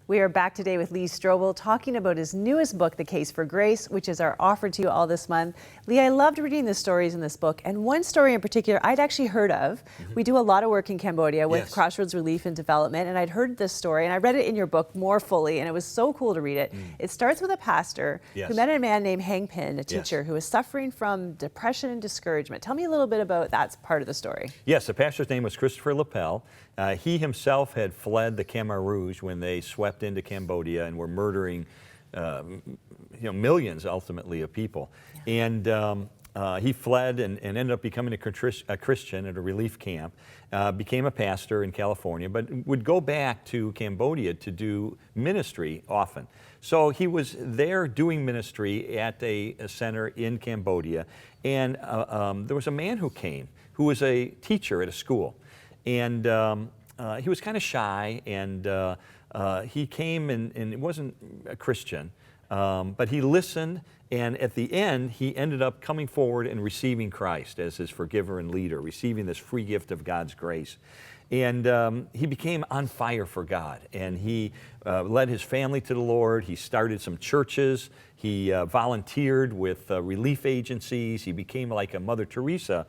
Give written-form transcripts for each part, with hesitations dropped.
We are back today with Lee Strobel talking about his newest book, The Case for Grace, which is our offer to you all this month. Lee, I loved reading the stories in this book, and one story in particular I'd actually heard of. We do a lot of work in Cambodia with Crossroads Relief and Development, and I'd heard this story, and I read it in your book more fully, and it was so cool to read it. It starts with a pastor who met a man named Hang Pin, a teacher who was suffering from depression and discouragement. Tell me a little bit about that part of the story. Yes, the pastor's name was Christopher Lapel. He himself had fled the Khmer Rouge when they swept into Cambodia and were murdering millions ultimately of people. And he fled and ended up becoming a Christian at a relief camp, became a pastor in California, but would go back to Cambodia to do ministry often. So he was there doing ministry at a center in Cambodia, and there was a man who came who was a teacher at a school. And he was kind of shy, and he came and wasn't a Christian, but he listened, and at the end, he ended up coming forward and receiving Christ as his forgiver and leader, receiving this free gift of God's grace. And he became on fire for God, and he led his family to the Lord. He started some churches. He volunteered with relief agencies. He became like a Mother Teresa,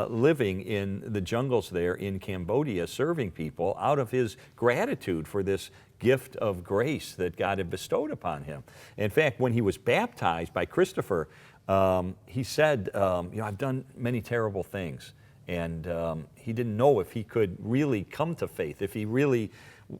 living in the jungles there in Cambodia, serving people out of his gratitude for this gift of grace that God had bestowed upon him. In fact, when he was baptized by Christopher, he said, I've done many terrible things. And he didn't know if he could really come to faith, if he really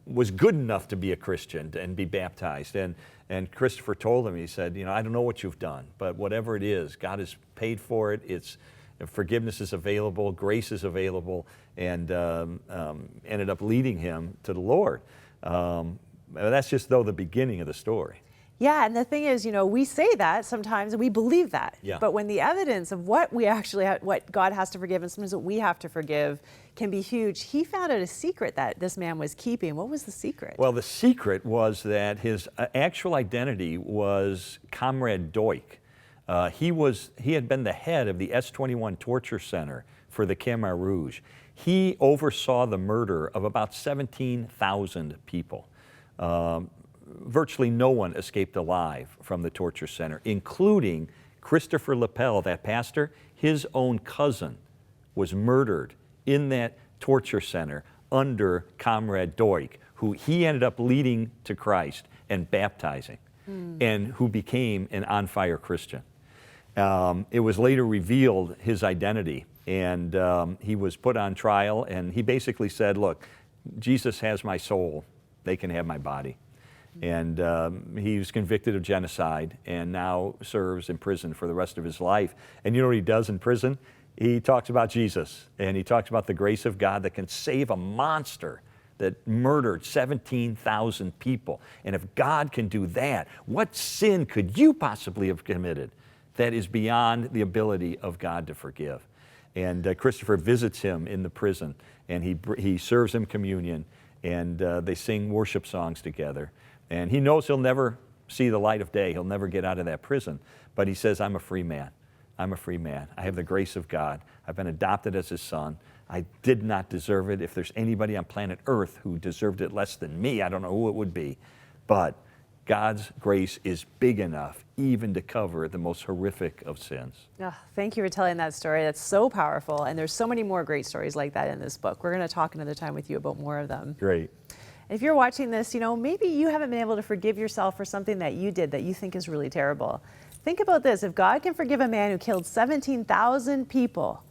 was good enough to be a Christian and be baptized. And Christopher told him, he said, I don't know what you've done, but whatever it is, God has paid for it. Forgiveness is available, grace is available, and ended up leading him to the Lord. That's just the beginning of the story. Yeah, and the thing is, we say that sometimes, and we believe that. Yeah. But when the evidence of what we actually what God has to forgive and sometimes what we have to forgive can be huge, he found out a secret that this man was keeping. What was the secret? Well, the secret was that his actual identity was Comrade Doik. He had been the head of the S-21 torture center for the Khmer Rouge. He oversaw the murder of about 17,000 people. Virtually no one escaped alive from the torture center, including Christopher Lapel, that pastor. His own cousin was murdered in that torture center under Comrade Doik, who he ended up leading to Christ and baptizing, and who became an on-fire Christian. It was later revealed his identity, and he was put on trial, and he basically said, look, Jesus has my soul, they can have my body. And he was convicted of genocide and now serves in prison for the rest of his life. And you know what he does in prison? He talks about Jesus, and he talks about the grace of God that can save a monster that murdered 17,000 people. And if God can do that, what sin could you possibly have committed that is beyond the ability of God to forgive? And Christopher visits him in the prison, and he serves him communion, and they sing worship songs together. And he knows he'll never see the light of day. He'll never get out of that prison. But he says, I'm a free man. I'm a free man. I have the grace of God. I've been adopted as his son. I did not deserve it. If there's anybody on planet Earth who deserved it less than me, I don't know who it would be. But God's grace is big enough even to cover the most horrific of sins. Oh, thank you for telling that story. That's so powerful. And there's so many more great stories like that in this book. We're going to talk another time with you about more of them. Great. If you're watching this, maybe you haven't been able to forgive yourself for something that you did that you think is really terrible. Think about this. If God can forgive a man who killed 17,000 people,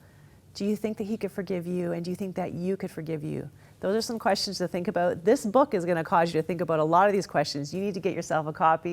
do you think that he could forgive you? And do you think that you could forgive you? Those are some questions to think about. This book is going to cause you to think about a lot of these questions. You need to get yourself a copy.